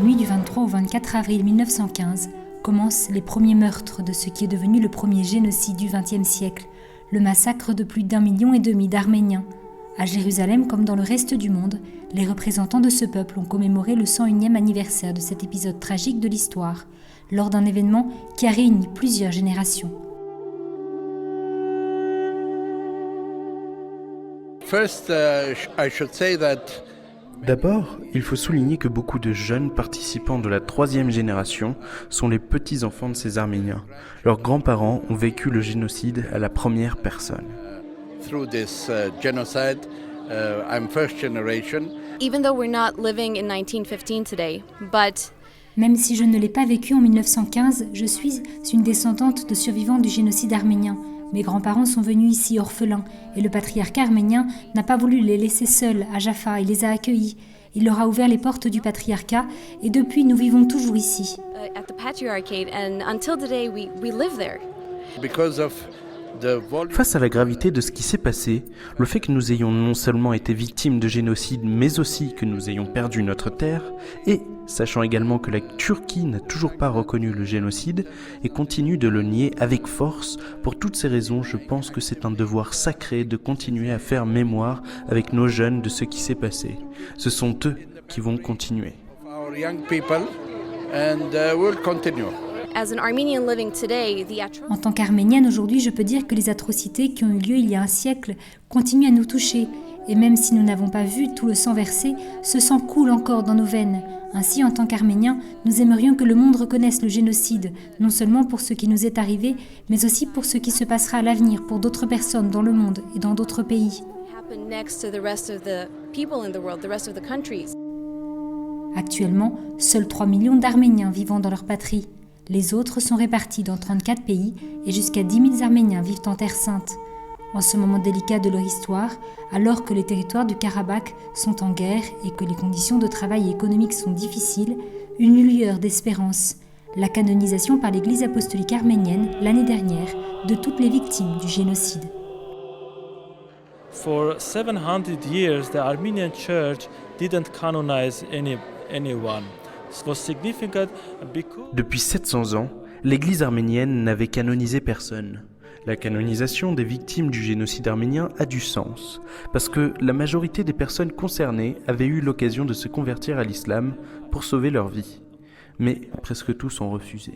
nuit du 23 au 24 avril 1915 commencent les premiers meurtres de ce qui est devenu le premier génocide du XXe siècle, le massacre de plus d'1,5 million d'Arméniens. À Jérusalem comme dans le reste du monde, les représentants de ce peuple ont commémoré le 101e anniversaire de cet épisode tragique de l'histoire, lors d'un événement qui a réuni plusieurs générations. D'abord, il faut souligner que beaucoup de jeunes participants de la troisième génération sont les petits-enfants de ces Arméniens. Leurs grands-parents ont vécu le génocide à la première personne. Through this genocide, I'm first generation. Even though we're not living in 1915 today, but Même si je ne l'ai pas vécu en 1915, je suis une descendante de survivants du génocide arménien. Mes grands-parents sont venus ici orphelins et le patriarcat arménien n'a pas voulu les laisser seuls à Jaffa, il les a accueillis. Il leur a ouvert les portes du patriarcat et depuis nous vivons toujours ici. at the patriarchate, and until today we live there. Because of Face à la gravité de ce qui s'est passé, le fait que nous ayons non seulement été victimes de génocide, mais aussi que nous ayons perdu notre terre, et sachant également que la Turquie n'a toujours pas reconnu le génocide et continue de le nier avec force, pour toutes ces raisons, je pense que c'est un devoir sacré de continuer à faire mémoire avec nos jeunes de ce qui s'est passé. Ce sont eux qui vont continuer. our young people, and we'll continue. As an Armenian living today, En tant qu'Arménienne aujourd'hui, je peux dire que les atrocités qui ont eu lieu il y a un siècle continuent à nous toucher. Et même si nous n'avons pas vu tout le sang versé, ce sang coule encore dans nos veines. Ainsi, en tant qu'Arméniens, nous aimerions que le monde reconnaisse le génocide, non seulement pour ce qui nous est arrivé, mais aussi pour ce qui se passera à l'avenir pour d'autres personnes dans le monde et dans d'autres pays. happen next to the rest of the people in the world, the rest of the countries. Actuellement, seuls 3 millions d'Arméniens vivant dans leur patrie. Les autres sont répartis dans 34 pays et jusqu'à 10 000 Arméniens vivent en Terre Sainte. En ce moment délicat de leur histoire, alors que les territoires du Karabakh sont en guerre et que les conditions de travail et économiques sont difficiles, une lueur d'espérance, la canonisation par l'Église apostolique arménienne l'année dernière de toutes les victimes du génocide. For 700 years, the Armenian Church didn't canonize anyone. It was significant because Depuis 700 ans, l'Église arménienne n'avait canonisé personne. La canonisation des victimes du génocide arménien a du sens, parce que la majorité des personnes concernées avaient eu l'occasion de se convertir à l'islam pour sauver leur vie. Mais presque tous ont refusé.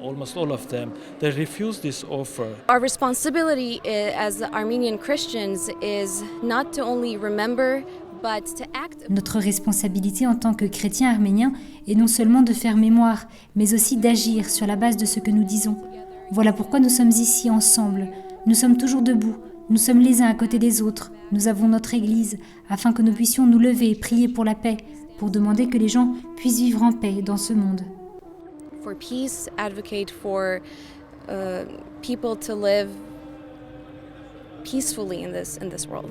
almost all of them, they refused this offer. Our responsibility as Armenian Christians is not to only remember, but to act. Notre responsabilité en tant que chrétiens arméniens est non seulement de faire mémoire, mais aussi d'agir sur la base de ce que nous disons. Voilà pourquoi nous sommes ici ensemble. Nous sommes toujours debout. Nous sommes les uns à côté des autres. Nous avons notre Église, afin que nous puissions nous lever et prier pour la paix, pour demander que les gens puissent vivre en paix dans ce monde. For peace, advocate for people to live peacefully in this world.